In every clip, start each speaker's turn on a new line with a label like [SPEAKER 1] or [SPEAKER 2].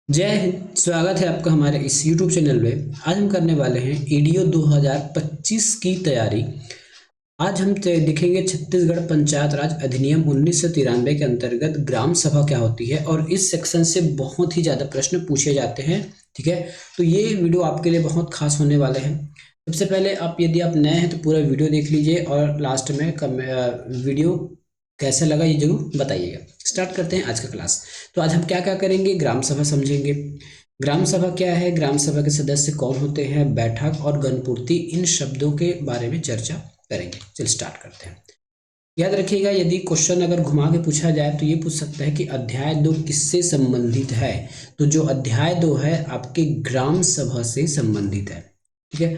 [SPEAKER 1] जय हिंद। स्वागत है आपका हमारे इस YouTube चैनल में। आज हम करने वाले हैं ईडीओ 2025 की तैयारी। आज हम देखेंगे छत्तीसगढ़ पंचायत राज अधिनियम 1993 के अंतर्गत ग्राम सभा क्या होती है और इस सेक्शन से बहुत ही ज़्यादा प्रश्न पूछे जाते हैं। ठीक है, तो ये वीडियो आपके लिए बहुत खास होने वाले हैं। सबसे पहले यदि आप नए हैं तो पूरा वीडियो देख लीजिए और लास्ट में वीडियो कैसा लगा ये जरूर बताइएगा। स्टार्ट करते हैं आज का क्लास। तो आज हम क्या क्या करेंगे, ग्राम सभा समझेंगे। ग्राम सभा क्या है, ग्राम सभा के सदस्य कौन होते हैं, बैठक और गणपूर्ति, इन शब्दों के बारे में चर्चा करेंगे। चल स्टार्ट करते हैं। याद रखिएगा, यदि क्वेश्चन अगर घुमा के पूछा जाए तो ये पूछ सकता है कि अध्याय 2 किससे संबंधित है। तो जो अध्याय 2 है आपके ग्राम सभा से संबंधित है। ठीक है,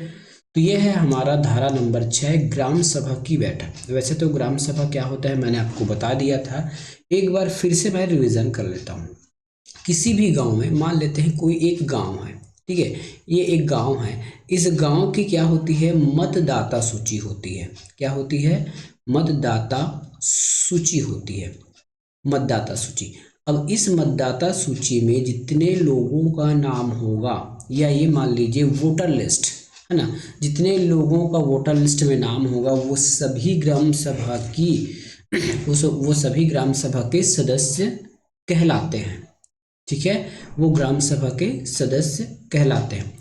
[SPEAKER 1] तो ये है हमारा धारा नंबर 6, ग्राम सभा की बैठक। वैसे तो ग्राम सभा क्या होता है मैंने आपको बता दिया था, एक बार फिर से मैं रिवीजन कर लेता हूँ। किसी भी गांव में मान लेते हैं कोई एक गांव है, ठीक है, ये एक गांव है। इस गांव की क्या होती है, मतदाता सूची होती है। क्या होती है, मतदाता सूची होती है, मतदाता सूची। अब इस मतदाता सूची में जितने लोगों का नाम होगा, या ये मान लीजिए वोटर लिस्ट है ना, जितने लोगों का वोटर लिस्ट में नाम होगा वो सभी ग्राम सभा की वो सभी ग्राम सभा के सदस्य कहलाते हैं। ठीक है, वो ग्राम सभा के सदस्य कहलाते हैं।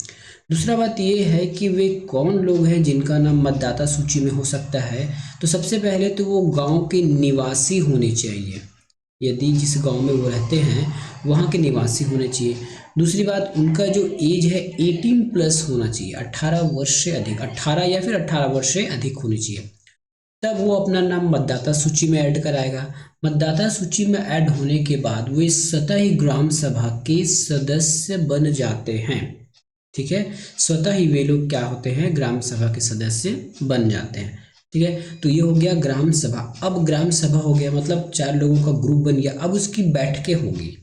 [SPEAKER 1] दूसरा बात ये है कि वे कौन लोग हैं जिनका नाम मतदाता सूची में हो सकता है। तो सबसे पहले तो वो गांव के निवासी होने चाहिए, यदि जिस गांव में वो रहते हैं वहाँ के निवासी होने चाहिए। दूसरी बात, उनका जो एज है 18 प्लस होना चाहिए, 18 वर्ष से अधिक, 18 या फिर 18 वर्ष से अधिक होनी चाहिए। तब वो अपना नाम मतदाता सूची में ऐड कराएगा। मतदाता सूची में ऐड होने के बाद वे स्वतः ही ग्राम सभा के सदस्य बन जाते हैं। ठीक है, स्वतः ही वे लोग क्या होते हैं, ग्राम सभा के सदस्य बन जाते हैं। ठीक है, तो ये हो गया ग्राम सभा। अब ग्राम सभा हो गया मतलब 4 लोगों का ग्रुप बन गया। अब उसकी बैठकें होंगी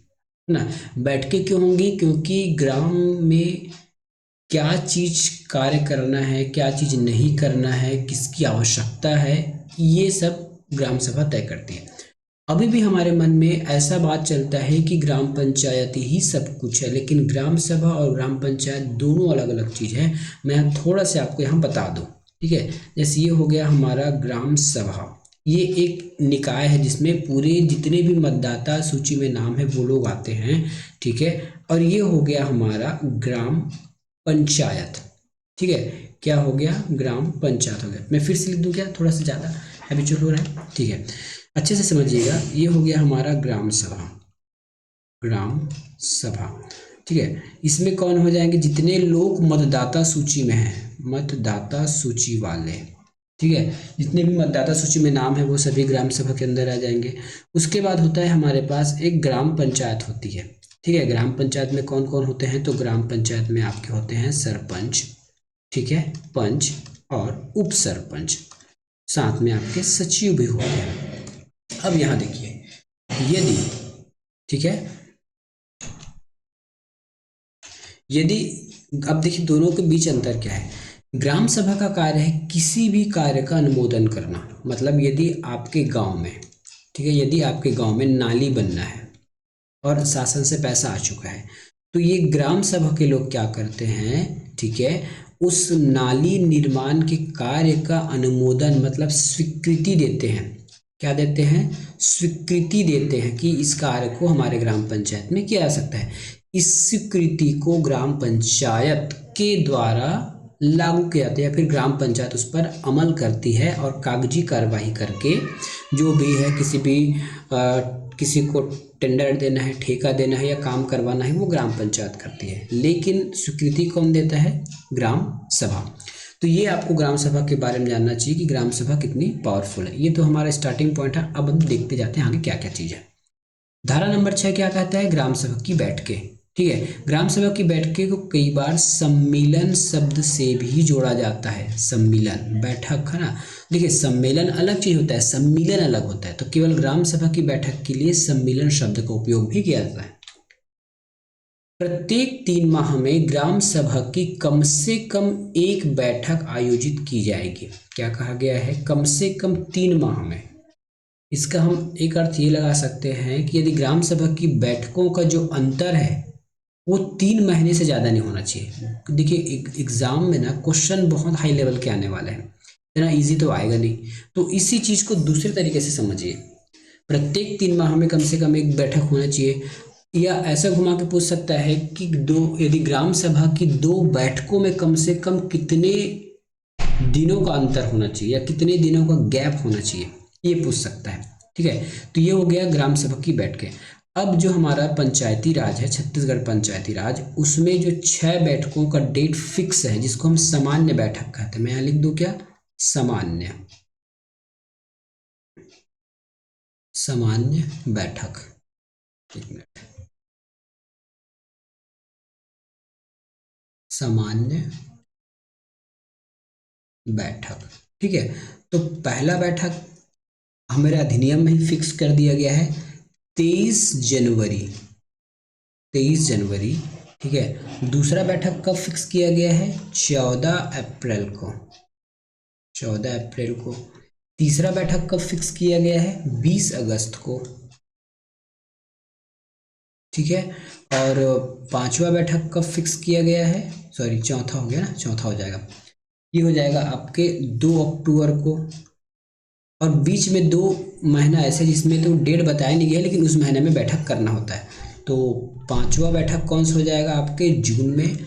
[SPEAKER 1] ना। बैठकें क्यों होंगी, क्योंकि ग्राम में क्या चीज कार्य करना है, क्या चीज नहीं करना है, किसकी आवश्यकता है, ये सब ग्राम सभा तय करती है। अभी भी हमारे मन में ऐसा बात चलता है कि ग्राम पंचायत ही सब कुछ है, लेकिन ग्राम सभा और ग्राम पंचायत दोनों अलग अलग चीज है। मैं थोड़ा सा आपको यहाँ बता दूं। ठीक है, जैसे ये हो गया हमारा ग्राम सभा, ये एक निकाय है जिसमें पूरे जितने भी मतदाता सूची में नाम है वो लोग आते हैं। ठीक है, और ये हो गया हमारा ग्राम पंचायत। ठीक है, क्या हो गया, ग्राम पंचायत हो गया। मैं फिर से लिख दूं क्या, थोड़ा सा ज़्यादा हैबिचुअल हो रहा है। ठीक है, अच्छे से समझिएगा, ये हो गया हमारा ग्राम सभा, ग्राम सभा। ठीक है, इसमें कौन हो जाएंगे, जितने लोग मतदाता सूची में हैं, मतदाता सूची वाले। ठीक है, जितने भी मतदाता सूची में नाम है वो सभी ग्राम सभा के अंदर आ जाएंगे। उसके बाद होता है हमारे पास एक ग्राम पंचायत होती है। ठीक है, ग्राम पंचायत में कौन कौन होते हैं, तो ग्राम पंचायत में आपके होते हैं सरपंच, ठीक है, पंच और उप सरपंच, साथ में आपके सचिव भी होते हैं। अब यहां देखिए, यदि, ठीक है, यदि, अब देखिए दोनों के बीच अंतर क्या है। ग्राम सभा का कार्य है किसी भी कार्य का अनुमोदन करना। मतलब यदि आपके गांव में, ठीक है, यदि आपके गांव में नाली बनना है और शासन से पैसा आ चुका है, तो ये ग्राम सभा के लोग क्या करते हैं, ठीक है, उस नाली निर्माण के कार्य का अनुमोदन मतलब स्वीकृति देते हैं। क्या देते हैं, स्वीकृति देते हैं कि इस कार्य को हमारे ग्राम पंचायत में किया जा सकता है। इस स्वीकृति को ग्राम पंचायत के द्वारा लागू किया जाता है या फिर ग्राम पंचायत उस पर अमल करती है और कागजी कार्रवाई करके जो भी है, किसी को टेंडर देना है, ठेका देना है या काम करवाना है, वो ग्राम पंचायत करती है। लेकिन स्वीकृति कौन देता है, ग्राम सभा। तो ये आपको ग्राम सभा के बारे में जानना चाहिए कि ग्राम सभा कितनी पावरफुल है। ये तो हमारा स्टार्टिंग पॉइंट है। अब हम देखते जाते हैं आगे क्या क्या चीज है। धारा नंबर 6 क्या कहता है, ग्राम सभा की बैठकें। ठीक है, ग्राम सभा की बैठकें को कई बार सम्मेलन शब्द से भी जोड़ा जाता है। सम्मेलन, बैठक है ना। देखिए सम्मेलन अलग चीज होता है, सम्मेलन अलग होता है। तो केवल ग्राम सभा की बैठक के लिए सम्मेलन शब्द का उपयोग भी किया जाता है। प्रत्येक 3 माह में ग्राम सभा की कम से कम एक बैठक आयोजित की जाएगी। क्या कहा गया है, कम से कम 3 माह में। इसका हम एक अर्थ ये लगा सकते हैं कि यदि ग्राम सभा की बैठकों का जो अंतर है वो 3 महीने से ज़्यादा नहीं होना चाहिए। देखिए एग्ज़ाम में ना क्वेश्चन बहुत हाई लेवल के आने वाले हैं, इतना इजी तो आएगा नहीं। तो इसी चीज़ को दूसरे तरीके से समझिए, प्रत्येक 3 माह में कम से कम एक बैठक होना चाहिए। या ऐसा घुमा के पूछ सकता है कि यदि ग्राम सभा की 2 बैठकों में कम से कम कितने दिनों का अंतर होना चाहिए या कितने दिनों का गैप होना चाहिए, ये पूछ सकता है। ठीक है, तो ये हो गया ग्राम सभा की बैठकें। अब जो हमारा पंचायती राज है, छत्तीसगढ़ पंचायती राज, उसमें जो 6 बैठकों का डेट फिक्स है जिसको हम सामान्य बैठक कहते हैं। मैं यहाँ लिख दूं क्या, सामान्य, सामान्य बैठक। एक मिनट, सामान्य बैठक। ठीक है, तो पहला बैठक हमारे अधिनियम में ही फिक्स कर दिया गया है 23 जनवरी, 23 जनवरी। ठीक है, दूसरा बैठक कब फिक्स किया गया है, 14 अप्रैल को, 14 अप्रैल को। तीसरा बैठक कब फिक्स किया गया है, 20 अगस्त को। ठीक है, और पांचवा बैठक कब फिक्स किया गया है, सॉरी चौथा हो गया ना, चौथा हो जाएगा, ये हो जाएगा आपके 2 अक्टूबर को। और बीच में 2 महीना ऐसे जिसमें तो डेट बताया नहीं गया लेकिन उस महीने में बैठक करना होता है। तो पांचवा बैठक कौन सा हो जाएगा आपके जून में।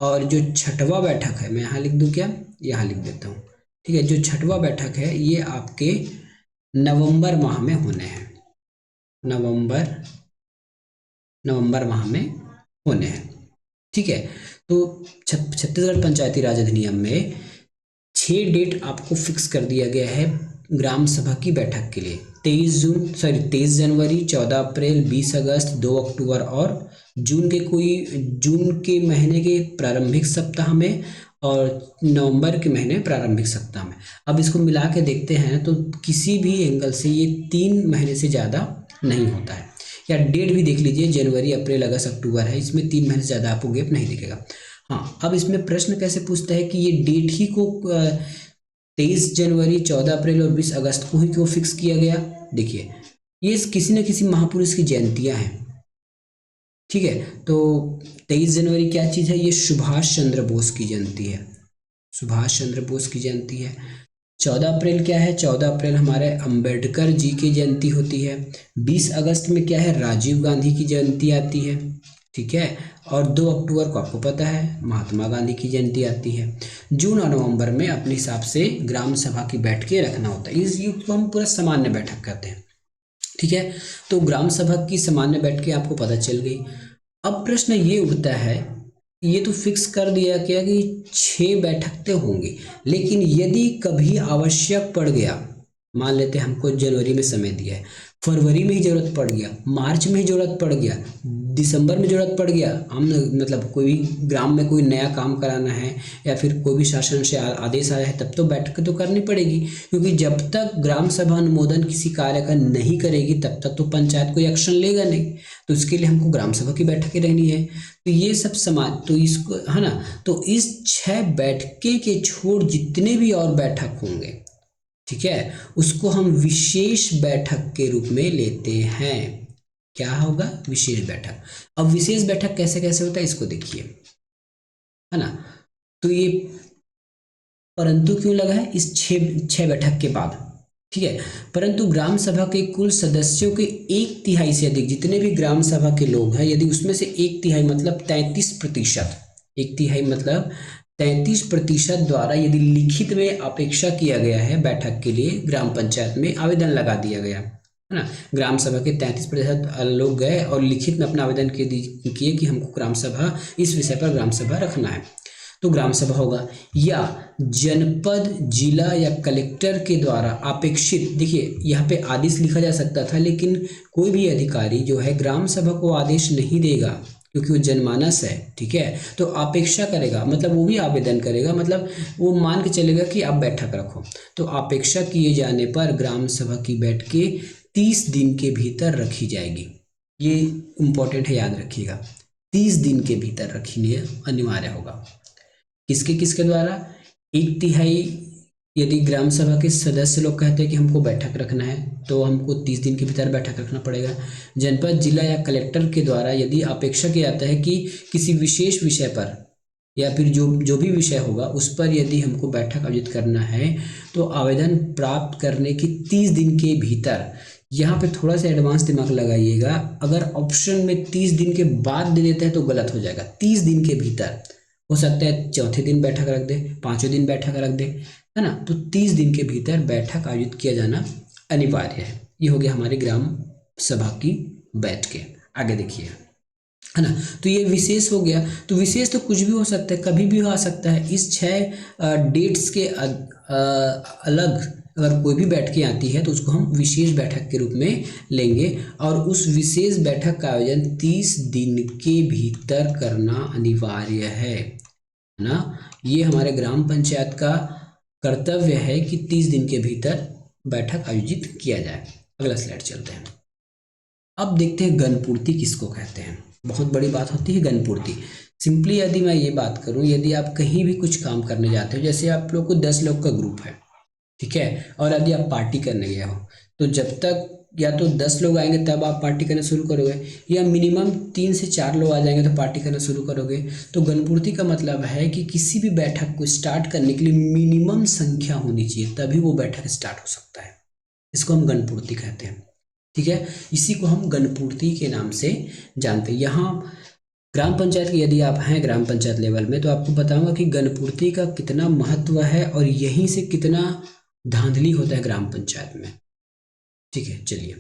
[SPEAKER 1] और जो छठवां बैठक है, मैं यहाँ लिख दूँ क्या, यहाँ लिख देता हूँ। ठीक है, जो छठवां बैठक है ये आपके नवंबर माह में होने हैं, नवंबर माह में होने हैं। ठीक है, तो छत्तीसगढ़ पंचायती राज अधिनियम में 6 डेट आपको फिक्स कर दिया गया है ग्राम सभा की बैठक के लिए, 23 जनवरी, 14 अप्रैल, 20 अगस्त, 2 अक्टूबर और जून के महीने के प्रारंभिक सप्ताह में और नवंबर के महीने प्रारंभिक सप्ताह में। अब इसको मिला के देखते हैं तो किसी भी एंगल से ये 3 महीने से ज़्यादा नहीं होता है। या डेट भी देख लीजिए, जनवरी, अप्रैल, अगस्त, अक्टूबर है, इसमें 3 महीने से ज़्यादा आपको गैप नहीं दिखेगा। हाँ, अब इसमें प्रश्न कैसे पूछता है कि ये डेट ही को 23 जनवरी, 14 अप्रैल और 20 अगस्त को ही क्यों फिक्स किया गया। देखिए ये किसी न किसी महापुरुष की जयंतियां हैं। ठीक है, तो 23 जनवरी क्या चीज़ है, ये सुभाष चंद्र बोस की जयंती है, सुभाष चंद्र बोस की जयंती है। 14 अप्रैल क्या है, 14 अप्रैल हमारे अंबेडकर जी की जयंती होती है। 20 अगस्त में क्या है, राजीव गांधी की जयंती आती है। ठीक है, और 2 अक्टूबर को आपको पता है महात्मा गांधी की जयंती आती है। जून और नवंबर में अपने हिसाब से ग्राम सभा की बैठकें रखना होता है, इस युग को हम पूरा सामान्य बैठक कहते हैं। ठीक है, तो ग्राम सभा की सामान्य बैठकें आपको पता चल गई। अब प्रश्न ये उठता है, ये तो फिक्स कर दिया क्या कि 6 बैठकें होंगी, लेकिन यदि कभी आवश्यक पड़ गया, मान लेते हैं हमको जनवरी में समय दिया है, फरवरी में ही जरूरत पड़ गया, मार्च में ही जरूरत पड़ गया, दिसंबर में जरूरत पड़ गया, हम मतलब कोई ग्राम में कोई नया काम कराना है या फिर कोई भी शासन से आदेश आया है, तब तो बैठक तो करनी पड़ेगी। क्योंकि जब तक ग्राम सभा अनुमोदन किसी कार्य का नहीं करेगी तब तक तो पंचायत कोई एक्शन लेगा नहीं, तो इसके लिए हमको ग्राम सभा की बैठकें रहनी है। तो ये सब समाज तो इसको है ना, तो इस 6 बैठकें के छोड़ जितने भी और बैठक होंगे, ठीक है, उसको हम विशेष बैठक के रूप में लेते हैं। क्या होगा, विशेष बैठक। अब विशेष बैठक कैसे कैसे होता है इसको देखिए, है ना। तो ये परंतु क्यों लगा है, इस छह बैठक के बाद, ठीक है। परंतु ग्राम सभा के कुल सदस्यों के 1/3 से अधिक जितने भी ग्राम सभा के लोग हैं, यदि उसमें से 1/3 मतलब 33%, 1/3 मतलब 33% द्वारा यदि लिखित में अपेक्षा किया गया है बैठक के लिए, ग्राम पंचायत में आवेदन लगा दिया गया है ना, ग्राम सभा के 33% लोग गए और लिखित में अपना आवेदन किए कि हमको ग्राम सभा, इस विषय पर ग्राम सभा रखना है, तो ग्राम सभा होगा। या जनपद, जिला या कलेक्टर के द्वारा अपेक्षित, देखिए यहाँ पे आदेश लिखा जा सकता था, लेकिन कोई भी अधिकारी जो है ग्राम सभा को आदेश नहीं देगा क्योंकि वो जनमानस है, ठीक है, तो अपेक्षा करेगा, मतलब वो भी आवेदन करेगा, मतलब वो मान के चलेगा कि आप बैठक रखो। तो अपेक्षा किए जाने पर ग्राम सभा की बैठकें 30 दिन के भीतर रखी जाएगी। ये इम्पोर्टेंट है, याद रखिएगा, 30 दिन के भीतर रखनी अनिवार्य होगा। किसके किसके द्वारा, 1/3 यदि ग्राम सभा के सदस्य लोग कहते हैं कि हमको बैठक रखना है तो हमको 30 दिन के भीतर बैठक रखना पड़ेगा। जनपद, जिला या कलेक्टर के द्वारा यदि अपेक्षा किया जाता है कि किसी विशेष विषय पर या फिर जो जो भी विषय होगा उस पर यदि हमको बैठक आयोजित करना है तो आवेदन प्राप्त करने के 30 दिन के भीतर, यहाँ पे थोड़ा सा एडवांस दिमाग लगाइएगा, अगर ऑप्शन में 30 दिन के बाद दे देते हैं तो गलत हो जाएगा। 30 दिन के भीतर, हो सकता है चौथे दिन बैठक रख दे, पांचवें दिन बैठक रख दे, है ना। तो 30 दिन के भीतर बैठक आयोजित किया जाना अनिवार्य है। ये हो गया हमारे ग्राम सभा की बैठकें। आगे देखिए, है ना। तो ये विशेष हो गया। तो विशेष तो कुछ भी हो सकता है, कभी भी आ सकता है। इस 6 डेट्स के अलग अगर कोई भी बैठकें आती है तो उसको हम विशेष बैठक के रूप में लेंगे और उस विशेष बैठक का आयोजन 30 दिन के भीतर करना अनिवार्य है ना। ये हमारे ग्राम पंचायत का कर्तव्य है कि 30 दिन के भीतर बैठक आयोजित किया जाए। अगला स्लाइड चलते हैं। अब देखते हैं गणपूर्ति किसको कहते हैं। बहुत बड़ी बात होती है गणपूर्ति। सिंपली यदि मैं ये बात करूं, यदि आप कहीं भी कुछ काम करने जाते हो, जैसे आप लोग को 10 लोग का ग्रुप है, ठीक है, और यदि आप पार्टी करने गए हो तो जब तक या तो 10 लोग आएंगे तब आप पार्टी करना शुरू करोगे या मिनिमम 3 से 4 लोग आ जाएंगे तो पार्टी करना शुरू करोगे। तो गणपूर्ति का मतलब है कि किसी भी बैठक को स्टार्ट करने के लिए मिनिमम संख्या होनी चाहिए, तभी वो बैठक स्टार्ट हो सकता है। इसको हम गणपूर्ति कहते हैं, ठीक है। इसी को हम गणपूर्ति के नाम से जानते हैं। यहाँ ग्राम पंचायत की यदि आप हैं ग्राम पंचायत लेवल में तो आपको बताऊंगा कि गणपूर्ति का कितना महत्व है और यहीं से कितना धांधली होता है ग्राम पंचायत में, ठीक है। चलिए,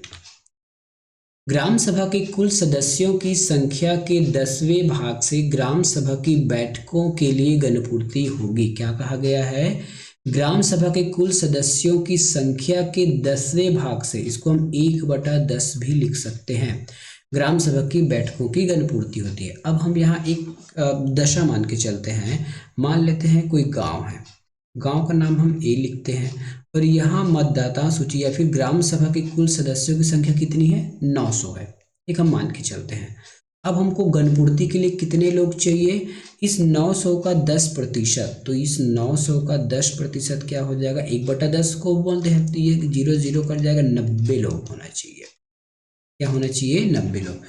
[SPEAKER 1] ग्राम सभा के कुल सदस्यों की संख्या के 10वें भाग से ग्राम सभा की बैठकों के लिए गणपूर्ति होगी। क्या कहा गया है? ग्राम सभा के कुल सदस्यों की संख्या के 10वें भाग से, इसको हम 1/10 भी लिख सकते हैं, ग्राम सभा की बैठकों की गणपूर्ति होती है। अब हम यहाँ एक दशा मान के चलते हैं। मान लेते हैं कोई गांव है, गांव का नाम हम ए लिखते हैं और यहाँ मतदाता सूची या फिर ग्राम सभा के कुल सदस्यों की संख्या कितनी है? 900 है, एक हम मान के चलते हैं। अब हमको गणपूर्ति के लिए कितने लोग चाहिए? इस 900 का 10%, तो इस 900 का 10% क्या हो जाएगा? 1/10 को बोलते हैं, तो ये 0 0 कट जाएगा, 90 लोग होना चाहिए। क्या होना चाहिए? 90 लोग।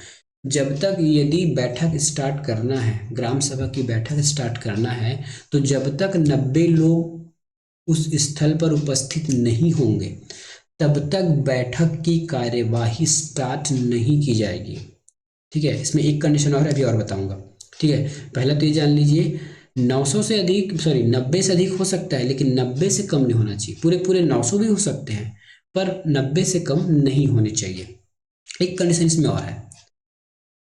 [SPEAKER 1] जब तक यदि बैठक स्टार्ट करना है, ग्राम सभा की बैठक स्टार्ट करना है, तो जब तक 90 लोग उस स्थल पर उपस्थित नहीं होंगे तब तक बैठक की कार्यवाही स्टार्ट नहीं की जाएगी, ठीक है। इसमें एक कंडीशन और अभी और बताऊंगा, ठीक है। पहले तो ये जान लीजिए 90 से अधिक, सॉरी 90 से अधिक हो सकता है लेकिन 90 से कम नहीं होना चाहिए। पूरे पूरे 900 भी हो सकते हैं पर 90 से कम नहीं होने चाहिए। एक कंडीशन इसमें और है,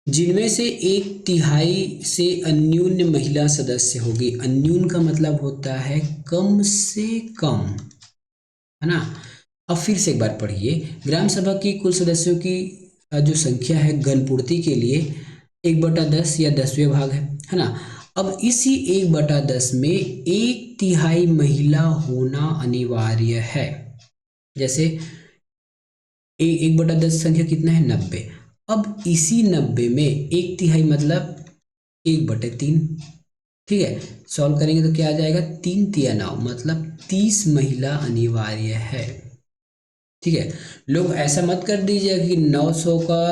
[SPEAKER 1] जिनमें से 1/3 से अन्यून महिला सदस्य होगी। अन्यून का मतलब होता है कम से कम, है ना। अब फिर से एक बार पढ़िए, ग्राम सभा की कुल सदस्यों की जो संख्या है गणपूर्ति के लिए 1/10 या 10वें भाग है ना। अब इसी 1/10 में 1/3 महिला होना अनिवार्य है। जैसे 1/10 संख्या कितना है? 90। अब इसी 90 में 1/3 मतलब 1/3, ठीक है। सॉल्व करेंगे तो क्या आ जाएगा? 3 तिया 9 मतलब 30 महिला अनिवार्य है, ठीक है। लोग ऐसा मत कर दीजिए कि 900 का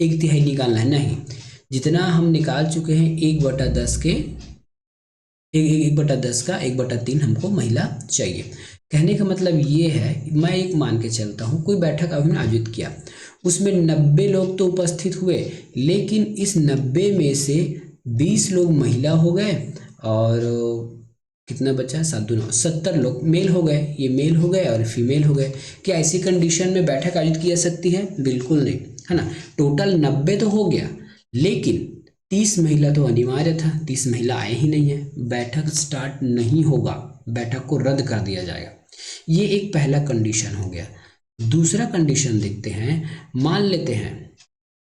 [SPEAKER 1] 1/3 निकालना है, नहीं। जितना हम निकाल चुके हैं 1/10 के 1/10 का 1/3 हमको महिला चाहिए। कहने का मतलब ये है, मैं एक मान के चलता हूँ, कोई बैठक हमने आयोजित किया, उसमें 90 लोग तो उपस्थित हुए, लेकिन इस 90 में से 20 लोग महिला हो गए और कितना बचा? 7 दूनी 9, 70 लोग मेल हो गए। ये मेल हो गए और फीमेल हो गए। क्या ऐसी कंडीशन में बैठक आयोजित की जा सकती है? बिल्कुल नहीं, है ना। टोटल 90 तो हो गया लेकिन 30 महिला तो अनिवार्य था, 30 महिला आए ही नहीं है, बैठक स्टार्ट नहीं होगा, बैठक को रद्द कर दिया जाएगा। ये एक पहला कंडीशन हो गया। दूसरा कंडीशन देखते हैं, मान लेते हैं,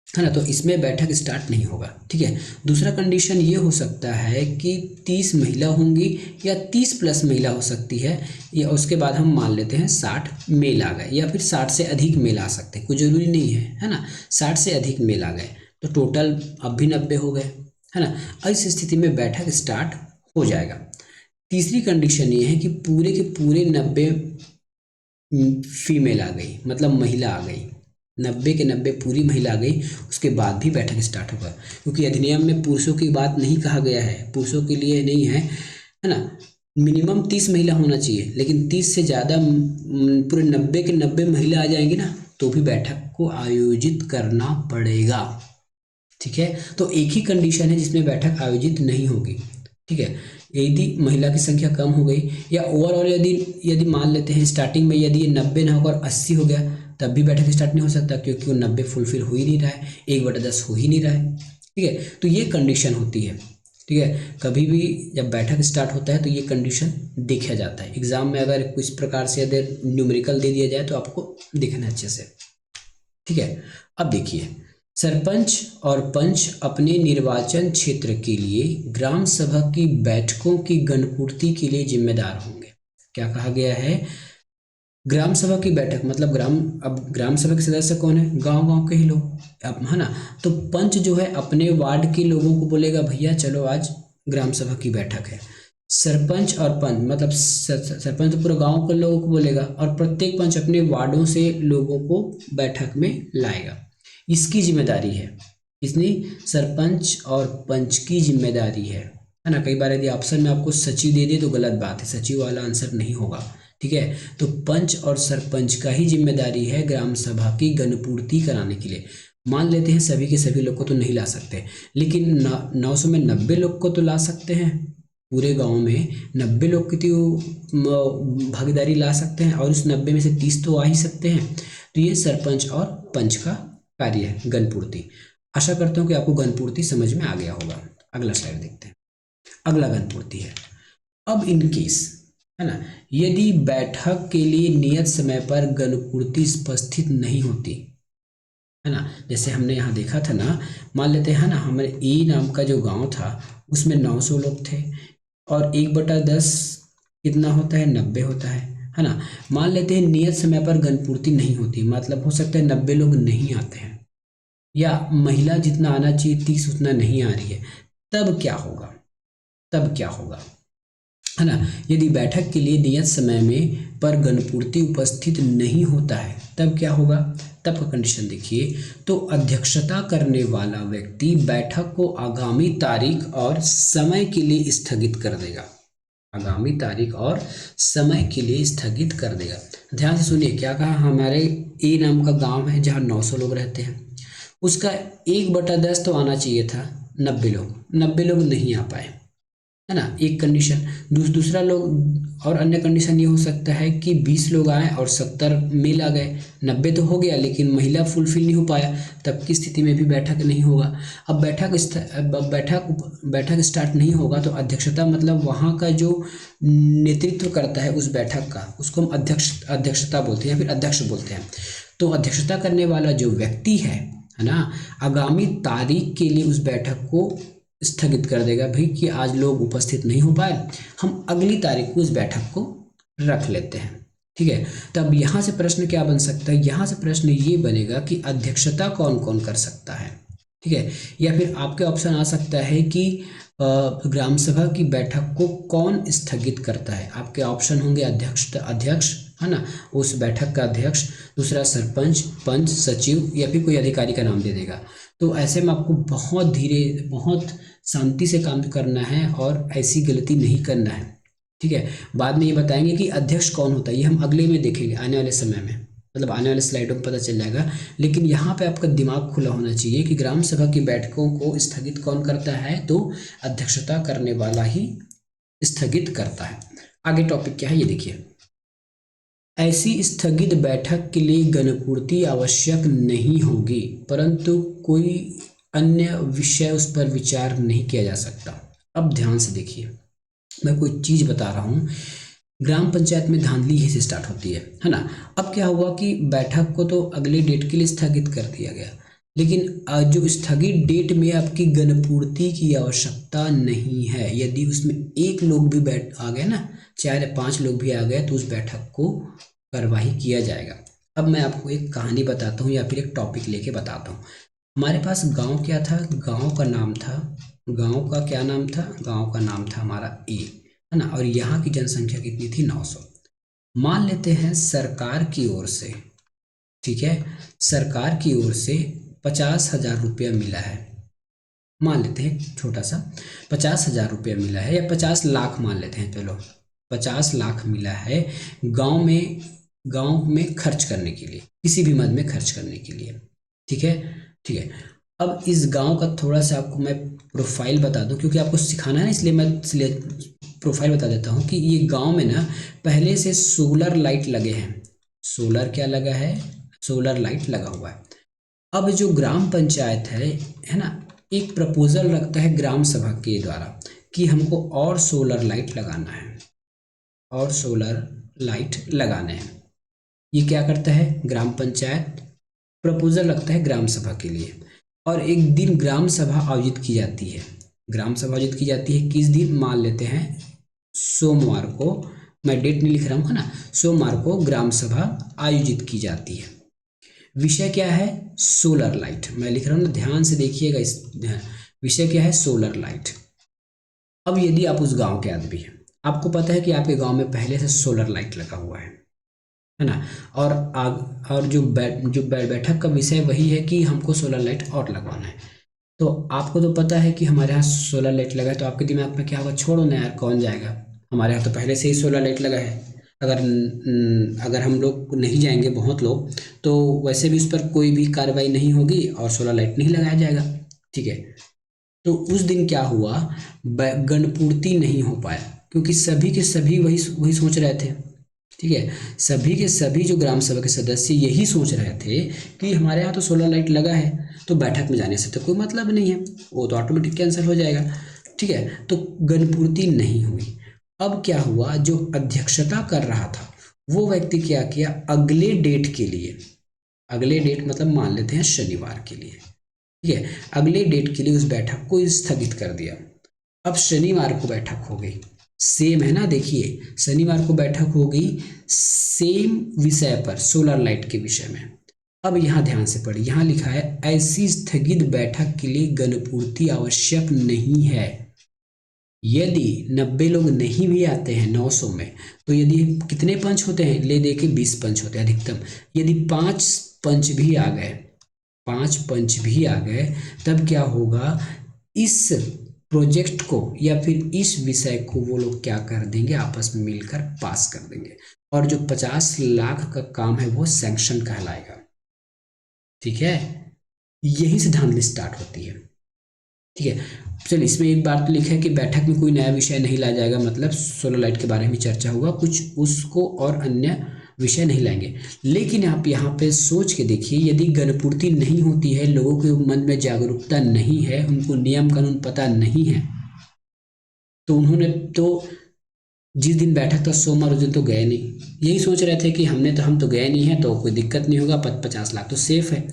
[SPEAKER 1] है ना, तो इसमें बैठक स्टार्ट नहीं होगा, ठीक है। दूसरा कंडीशन ये हो सकता है कि 30 महिला होंगी या 30 प्लस महिला हो सकती है, या उसके बाद हम मान लेते हैं 60 मेल आ गए या फिर 60 से अधिक मेल आ सकते हैं, कोई ज़रूरी नहीं है ना। 60 से अधिक मेल आ गए तो टोटल अब भी 90 हो गए, है ना। इस स्थिति में बैठक स्टार्ट हो जाएगा। तीसरी कंडीशन ये है कि पूरे के पूरे 90 फीमेल आ गई, मतलब महिला आ गई, 90 के 90 पूरी महिला आ गई, उसके बाद भी बैठक स्टार्ट होगा। क्योंकि अधिनियम में पुरुषों की बात नहीं कहा गया है, पुरुषों के लिए नहीं है ना। मिनिमम 30 महिला होना चाहिए, लेकिन 30 से ज़्यादा पूरे 90 के 90 महिला आ जाएंगी ना, तो भी बैठक को आयोजित करना पड़ेगा। ठीक है, तो एक ही कंडीशन है जिसमें बैठक आयोजित नहीं होगी। ठीक है, यदि महिला की संख्या कम हो गई या ओवरऑल यदि यदि मान लेते हैं स्टार्टिंग में यदि ये 90 ना होकर 80 हो गया, तब भी बैठक स्टार्ट नहीं हो सकता, क्योंकि वो 90 फुलफिल हो ही नहीं रहा है, 1/10 हो ही नहीं रहा है। ठीक है, तो ये कंडीशन होती है। ठीक है, कभी भी जब बैठक स्टार्ट होता है तो ये कंडीशन देखा जाता है। एग्जाम में अगर कुछ प्रकार से अगर न्यूमेरिकल दे दिया जाए तो आपको दिखना अच्छे से। ठीक है, अब देखिए, सरपंच और पंच अपने निर्वाचन क्षेत्र के लिए ग्राम सभा की बैठकों की गणपूर्ति के लिए जिम्मेदार होंगे। क्या कहा गया है? ग्राम सभा की बैठक मतलब अब ग्राम सभा के सदस्य कौन है? गांव गांव के ही लोग, अब है ना। तो पंच जो है अपने वार्ड के लोगों को बोलेगा भैया चलो आज ग्राम सभा की बैठक है। सरपंच और पंच मतलब सरपंच तो पूरे गांव के लोगों को बोलेगा, और प्रत्येक पंच अपने वार्डों से लोगों को बैठक में लाएगा। इसकी जिम्मेदारी है, इसने सरपंच और पंच की जिम्मेदारी है ना। कई बार यदि ऑप्शन में आपको सचिव दे दे तो गलत बात है, सचिव वाला आंसर नहीं होगा। ठीक है, तो पंच और सरपंच का ही जिम्मेदारी है ग्राम सभा की गणपूर्ति कराने के लिए। मान लेते हैं सभी के सभी लोग को तो नहीं ला सकते, लेकिन 900 में 90 लोग को तो ला सकते हैं। पूरे गांव में 90 लोग की तो भागीदारी ला सकते हैं, और उस 90 में से 30 तो आ ही सकते हैं। तो ये सरपंच और पंच का कार्य है गणपूर्ति। आशा करता हूँ कि आपको गणपूर्ति समझ में आ गया होगा। अगला स्लाइड देखते हैं। अगला गणपूर्ति है। अब इन केस है ना, यदि बैठक के लिए नियत समय पर गणपूर्ति उपस्थित नहीं होती है ना, जैसे हमने यहाँ देखा था ना, मान लेते हैं ना हमारे ए नाम का जो गांव था उसमें 900 लोग थे, और 1/10 कितना होता है? 90 होता है ना। मान लेते हैं नियत समय पर गणपूर्ति नहीं होती, मतलब हो सकता है 90 लोग नहीं आते हैं, या महिला जितना आना चाहिए 30 उतना नहीं आ रही है, तब क्या होगा? तब क्या होगा है ना। यदि बैठक के लिए नियत समय में पर गणपूर्ति उपस्थित नहीं होता है तब क्या होगा? तब का कंडीशन देखिए, तो अध्यक्षता करने वाला व्यक्ति बैठक को आगामी तारीख और समय के लिए स्थगित कर देगा। आगामी तारीख और समय के लिए स्थगित कर देगा। ध्यान से सुनिए, क्या कहा? हमारे ए नाम का गांव है जहां 900 लोग रहते हैं, उसका 1/10 तो आना चाहिए था, 90 लोग नहीं आ पाए है ना, एक कंडीशन। दूसरा लोग और अन्य कंडीशन ये हो सकता है कि 20 लोग आए और 70 मेल आ गए, 90 तो हो गया लेकिन महिला फुलफिल नहीं हो पाया, तब की स्थिति में भी बैठक नहीं होगा। अब बैठक स्टार्ट नहीं होगा तो अध्यक्षता मतलब वहाँ का जो नेतृत्व करता है उस बैठक का, उसको हम अध्यक्षता बोलते हैं या फिर अध्यक्ष बोलते हैं। तो अध्यक्षता करने वाला जो व्यक्ति है ना, आगामी तारीख के लिए उस बैठक को स्थगित कर देगा। भाई कि आज लोग उपस्थित नहीं हो पाए, हम अगली तारीख को इस बैठक को रख लेते हैं। ठीक है, तब यहाँ से प्रश्न क्या बन सकता है? यहाँ से प्रश्न ये बनेगा कि अध्यक्षता कौन कौन कर सकता है। ठीक है, या फिर आपके ऑप्शन आ सकता है कि ग्राम सभा की बैठक को कौन स्थगित करता है। आपके ऑप्शन होंगे अध्यक्ष है ना, उस बैठक का अध्यक्ष, दूसरा सरपंच, पंच, सचिव, या फिर कोई अधिकारी का नाम दे देगा। तो ऐसे में आपको बहुत धीरे बहुत शांति से काम करना है और ऐसी गलती नहीं करना है। ठीक है, बाद में ये बताएंगे कि अध्यक्ष कौन होता है, ये हम अगले में देखेंगे आने वाले समय में, मतलब आने वाले स्लाइडों में पता चल जाएगा। लेकिन यहाँ पे आपका दिमाग खुला होना चाहिए कि ग्राम सभा की बैठकों को स्थगित कौन करता है, तो अध्यक्षता करने वाला ही स्थगित करता है। आगे टॉपिक क्या है ये देखिए। ऐसी स्थगित बैठक के लिए गणपूर्ति आवश्यक नहीं होगी, परंतु कोई अन्य विषय उस पर विचार नहीं किया जा सकता। अब ध्यान से देखिए, मैं कोई चीज बता रहा हूँ। ग्राम पंचायत में धांधली ही से स्टार्ट होती है ना। अब क्या हुआ कि बैठक को तो अगले डेट के लिए स्थगित कर दिया गया, लेकिन जो स्थगित डेट में आपकी गणपूर्ति की आवश्यकता नहीं है। यदि उसमें एक लोग भी बैठ आ गए ना, 4 या 5 लोग भी आ गए, तो उस बैठक को कार्यवाही किया जाएगा। अब मैं आपको एक कहानी बताता हूँ या फिर एक टॉपिक लेके बताता हूँ। हमारे पास गांव क्या था? गांव का नाम था, गांव का क्या नाम था? गांव का नाम था हमारा ए। है ना, और यहाँ की जनसंख्या कितनी थी, 900। मान लेते हैं सरकार की ओर से, ठीक है, सरकार की ओर से 50,000 रुपया मिला है, मान लेते हैं छोटा सा 50,000 रुपया मिला है, या 50 लाख मान लेते हैं, चलो 50 लाख मिला है गांव में खर्च करने के लिए, किसी भी मद में खर्च करने के लिए, ठीक है, ठीक है। अब इस गांव का थोड़ा सा आपको मैं प्रोफाइल बता दूं, क्योंकि आपको सिखाना है ना, इसलिए प्रोफाइल बता देता हूं कि ये गांव में ना पहले से सोलर लाइट लगे हैं। सोलर क्या लगा है, सोलर लाइट लगा हुआ है। अब जो ग्राम पंचायत है ना, एक प्रपोजल रखता है ग्राम सभा के द्वारा कि हमको और सोलर लाइट लगाना है, और सोलर लाइट लगाने हैं। ये क्या करता है, ग्राम पंचायत प्रपोजल रखता है ग्राम सभा के लिए, और एक दिन ग्राम सभा आयोजित की जाती है। ग्राम सभा आयोजित की जाती है किस दिन, मान लेते हैं सोमवार को, मैं डेट नहीं लिख रहा हूँ, है ना, सोमवार को ग्राम सभा आयोजित की जाती है। विषय क्या है, सोलर लाइट, मैं लिख रहा हूँ ना, ध्यान से देखिएगा, इस विषय क्या है, सोलर लाइट। अब यदि आप उस गांव के आदमी हैं, आपको पता है कि आपके गांव में पहले से सोलर लाइट लगा हुआ है ना, और जो बैठक का विषय वही है कि हमको सोलर लाइट और लगवाना है। तो आपको तो पता है कि हमारे यहाँ सोलर लाइट लगा है, तो आपके दिमाग में क्या होगा, छोड़ो ना यार, कौन जाएगा, हमारे यहाँ तो पहले से ही सोलर लाइट लगा है। अगर हम लोग नहीं जाएंगे, बहुत लोग, तो वैसे भी उस पर कोई भी कार्रवाई नहीं होगी और सोलर लाइट नहीं लगाया जाएगा, ठीक है। तो उस दिन क्या हुआ, गणपूर्ति नहीं हो पाया, क्योंकि सभी के सभी वही सोच रहे थे, ठीक है, सभी के सभी जो ग्राम सभा के सदस्य यही सोच रहे थे कि हमारे यहाँ तो सोलर लाइट लगा है, तो बैठक में जाने से तो कोई मतलब नहीं है, वो तो ऑटोमेटिक कैंसिल हो जाएगा, ठीक है। तो गणपूर्ति नहीं हुई। अब क्या हुआ, जो अध्यक्षता कर रहा था वो व्यक्ति क्या किया, अगले डेट के लिए, अगले डेट मतलब मान लेते हैं शनिवार के लिए, ठीक है, अगले डेट के लिए उस बैठक को स्थगित कर दिया। अब शनिवार को बैठक हो गई, सेम है ना, देखिए शनिवार को बैठक हो गई सेम विषय पर, सोलर लाइट के विषय में। अब यहाँ ध्यान से पढ़िए, यहाँ लिखा है ऐसी स्थगित बैठक के लिए गणपूर्ति आवश्यक नहीं है। यदि 90 लोग नहीं भी आते हैं 900 में, तो यदि कितने पंच होते हैं, ले दे के 20 पंच होते हैं अधिकतम, यदि 5 पंच भी आ गए, 5 पंच भी आ गए, तब क्या होगा, इस प्रोजेक्ट को या फिर इस विषय को वो लोग क्या कर देंगे, आपस में मिलकर पास कर देंगे, और जो 50 लाख का काम है वो सैंक्शन कहलाएगा, ठीक है। यही से धांधली स्टार्ट होती है, ठीक है। चलिए, इसमें एक बात तो लिखा है कि बैठक में कोई नया विषय नहीं लाया जाएगा, मतलब सोलर लाइट के बारे में चर्चा होगा, कुछ उसको और अन्य विषय नहीं लाएंगे। लेकिन आप यहाँ पे सोच के देखिए, यदि गणपूर्ति नहीं होती है, लोगों के मन में जागरूकता नहीं है, उनको नियम कानून पता नहीं है, तो उन्होंने तो जिस दिन बैठक था सोमवार, उस दिन तो गए नहीं, यही सोच रहे थे कि हम तो गए नहीं है, तो कोई दिक्कत नहीं होगा, 50 लाख तो सेफ है।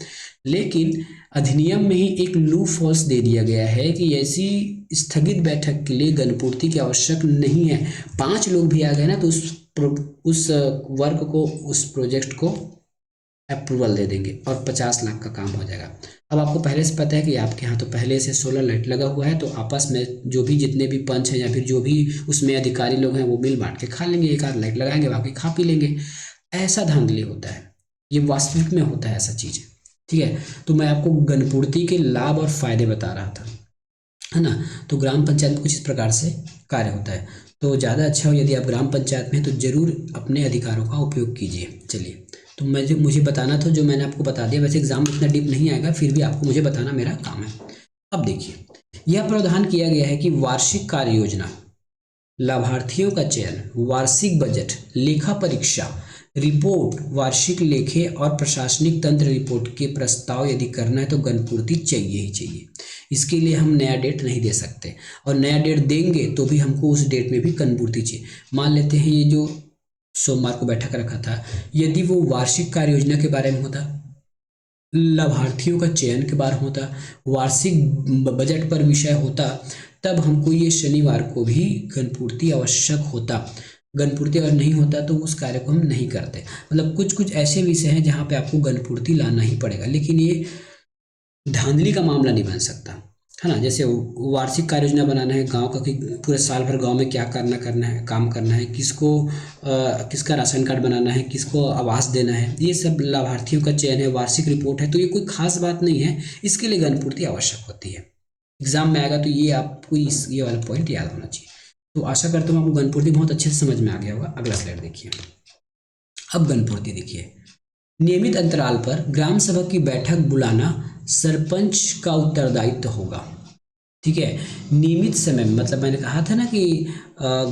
[SPEAKER 1] लेकिन अधिनियम में ही एक लूप होल्स दे दिया गया है कि ऐसी स्थगित बैठक के लिए गणपूर्ति की आवश्यक नहीं है। 5 लोग भी आ गए ना, तो उस वर्क को, उस प्रोजेक्ट को अप्रूवल दे देंगे और 50 लाख का काम हो जाएगा। अब आपको पहले से पता है कि आपके यहाँ तो पहले से सोलर लाइट लगा हुआ है, तो आपस में जो भी जितने भी पंच हैं या फिर जो भी उसमें अधिकारी लोग हैं, वो मिल बांट के खा लेंगे, एक आध लाइट लगाएंगे, बाकी खा पी लेंगे। ऐसा धांधली होता है, ये वास्तविक में होता है ऐसा चीज़, ठीक है। तो मैं आपको गणपूर्ति के लाभ और फायदे बता रहा था, है ना। तो ग्राम पंचायत में कुछ इस प्रकार से कार्य होता है। तो ज़्यादा अच्छा हो यदि आप ग्राम पंचायत में हैं तो जरूर अपने अधिकारों का उपयोग कीजिए। चलिए, तो मुझे बताना था, जो मैंने आपको बता दिया। वैसे एग्जाम में इतना डीप नहीं आएगा, फिर भी आपको मुझे बताना मेरा काम है। अब देखिए, यह प्रावधान किया गया है कि वार्षिक कार्य योजना, लाभार्थियों का चयन, वार्षिक बजट, लेखा परीक्षा रिपोर्ट, वार्षिक लेखे और प्रशासनिक तंत्र रिपोर्ट के प्रस्ताव यदि करना है तो गणपूर्ति चाहिए ही चाहिए। इसके लिए हम नया डेट नहीं दे सकते, और नया डेट देंगे तो भी हमको उस डेट में भी गणपूर्ति चाहिए। मान लेते हैं ये जो सोमवार को बैठक रखा था, यदि वो वार्षिक कार्य योजना के बारे में होता, लाभार्थियों का चयन के बारे में होता, वार्षिक बजट पर विषय होता, तब हमको ये शनिवार को भी गणपूर्ति आवश्यक होता। गणपूर्ति अगर नहीं होता तो उस कार्य को हम नहीं करते। मतलब कुछ कुछ ऐसे विषय हैं जहाँ पे आपको गणपूर्ति लाना ही पड़ेगा, लेकिन ये धांधली का मामला नहीं बन सकता। है ना। जैसे वार्षिक कार्य योजना बनाना है गांव का कि पूरे साल भर गांव में क्या करना करना है, काम करना है, किसको किसका राशन कार्ड बनाना है, किसको आवास देना है, ये सब लाभार्थियों का चयन है, वार्षिक रिपोर्ट है। तो ये कोई खास बात नहीं है, इसके लिए गणपूर्ति आवश्यक होती है। एग्जाम में आएगा तो ये आपको ये वाला पॉइंट याद होना चाहिए। तो आशा करता हूँ आपको गणपूर्ति बहुत अच्छे से समझ में आ गया होगा। अगला स्लाइड देखिए। अब गणपूर्ति देखिए, नियमित अंतराल पर ग्राम सभा की बैठक बुलाना सरपंच का उत्तरदायित्व होगा। ठीक है, नियमित समय में मतलब मैंने कहा था ना कि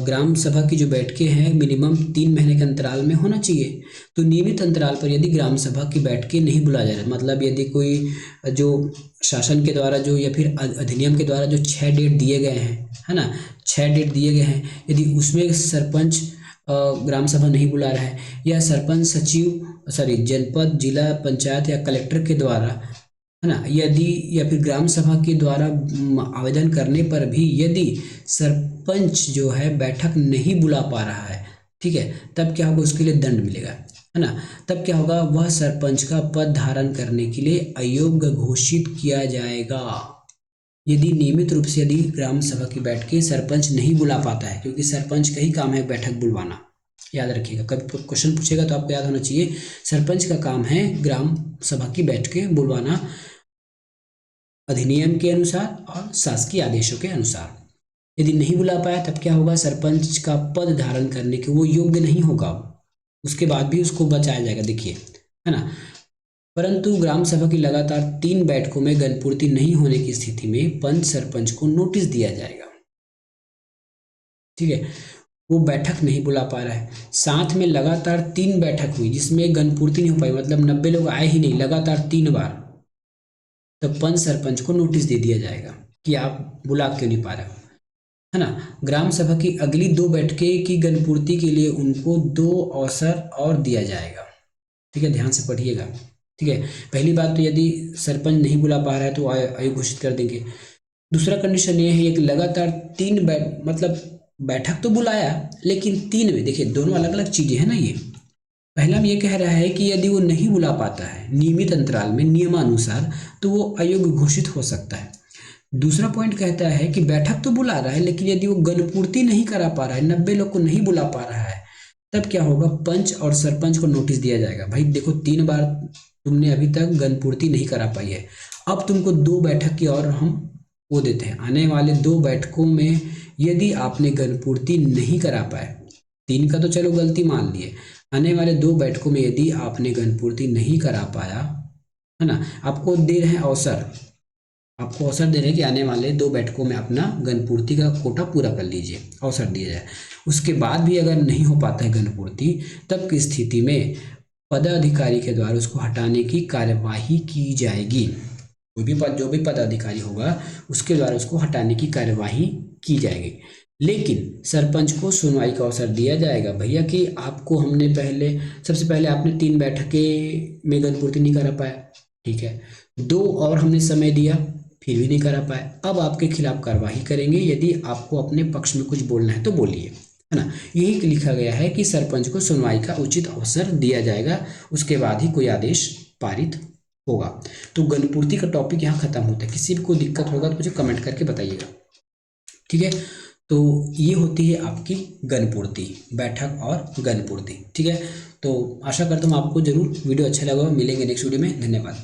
[SPEAKER 1] ग्राम सभा की जो बैठकें हैं मिनिमम 3 महीने के अंतराल में होना चाहिए। तो नियमित अंतराल पर यदि ग्राम सभा की बैठकें नहीं बुलाया जा रहा, मतलब यदि कोई जो शासन के द्वारा जो या फिर अधिनियम के द्वारा जो 6 डेट दिए गए हैं, है ना, 6 डेट दिए गए हैं, यदि उसमें सरपंच ग्राम सभा नहीं बुला रहा है, या सरपंच सचिव जनपद जिला पंचायत या कलेक्टर के द्वारा, है ना, यदि या फिर ग्राम सभा के द्वारा आवेदन करने पर भी यदि सरपंच जो है बैठक नहीं बुला पा रहा है, ठीक है, तब क्या होगा, उसके लिए दंड मिलेगा, है ना। तब क्या होगा, वह सरपंच का पद धारण करने के लिए अयोग्य घोषित किया जाएगा। यदि नियमित रूप से यदि ग्राम सभा की बैठकें सरपंच नहीं बुला पाता है, क्योंकि सरपंच का ही काम है बैठक बुलवाना, याद रखिएगा। कभी क्वेश्चन पूछेगा तो आपको याद होना चाहिए, सरपंच का काम है ग्राम सभा की बैठकें बुलवाना अधिनियम के अनुसार और शासकीय आदेशों के अनुसार। यदि नहीं बुला पाया तब क्या होगा, सरपंच का पद धारण करने के वो योग्य नहीं होगा, उसके बाद भी उसको बचाया जाएगा, देखिए, है ना। परंतु ग्राम सभा की लगातार 3 बैठकों में गणपूर्ति नहीं होने की स्थिति में पंच सरपंच को नोटिस दिया जाएगा। ठीक है, वो बैठक नहीं बुला पा रहा है, साथ में लगातार 3 बैठक हुई जिसमें गणपूर्ति नहीं हो पाई, मतलब 90 लोग आए ही नहीं लगातार 3 बार, तो पंच सरपंच को नोटिस दे दिया जाएगा कि आप बुला क्यों नहीं पा रहे हो, है ना। ग्राम सभा की अगली 2 बैठकें की गणपूर्ति के लिए उनको 2 अवसर और दिया जाएगा। ठीक है, ध्यान से पढ़िएगा। ठीक है, पहली बात तो यदि सरपंच नहीं बुला पा रहा है तो आयु घोषित कर देंगे। दूसरा कंडीशन ये है कि लगातार 3 मतलब बैठक तो बुलाया लेकिन 3 में, देखिए दोनों अलग अलग चीजें हैं ना। ये पहला में ये कह रहा है कि यदि वो नहीं बुला पाता है नियमित अंतराल में नियमानुसार तो वो अयोग्य घोषित हो सकता है। दूसरा पॉइंट कहता है कि बैठक तो बुला रहा है लेकिन यदि वो गणपूर्ति नहीं करा पा रहा है, 90 लोग को नहीं बुला पा रहा है, तब क्या होगा, पंच और सरपंच को नोटिस दिया जाएगा, भाई देखो 3 बार तुमने अभी तक गणपूर्ति नहीं करा पाई है, अब तुमको 2 बैठक की और हम वो देते हैं। आने वाले 2 बैठकों में यदि आपने गणपूर्ति नहीं करा पाए, 3 का तो चलो गलती मान लिए, आने वाले 2 बैठकों में यदि आपने गणपूर्ति नहीं करा पाया, है ना, आपको दे रहे हैं अवसर, आपको अवसर दे रहे हैं कि आने वाले 2 बैठकों में अपना गणपूर्ति का कोटा पूरा कर लीजिए, अवसर दिया जाए। उसके बाद भी अगर नहीं हो पाता है गणपूर्ति, तब की स्थिति में पदाधिकारी के द्वारा उसको हटाने की कार्यवाही की जाएगी। जो भी पदाधिकारी होगा उसके द्वारा उसको हटाने की कार्यवाही की जाएगी। लेकिन सरपंच को सुनवाई का अवसर दिया जाएगा, भैया कि आपको हमने सबसे पहले आपने 3 बैठकें में गणपूर्ति नहीं करा पाया, ठीक है, 2 और हमने समय दिया फिर भी नहीं करा पाए, अब आपके खिलाफ कार्रवाई करेंगे, यदि आपको अपने पक्ष में कुछ बोलना है तो बोलिए, है ना। यही लिखा गया है कि सरपंच को सुनवाई का उचित अवसर दिया जाएगा, उसके बाद ही कोई आदेश पारित होगा। तो गणपूर्ति का टॉपिक यहाँ खत्म होता है। किसी भी कोई दिक्कत होगा तो मुझे कमेंट करके बताइएगा, ठीक है। तो ये होती है आपकी गणपूर्ति, बैठक और गणपूर्ति, ठीक है। तो आशा करता हूँ आपको जरूर वीडियो अच्छा लगा, मिलेंगे नेक्स्ट वीडियो में, धन्यवाद।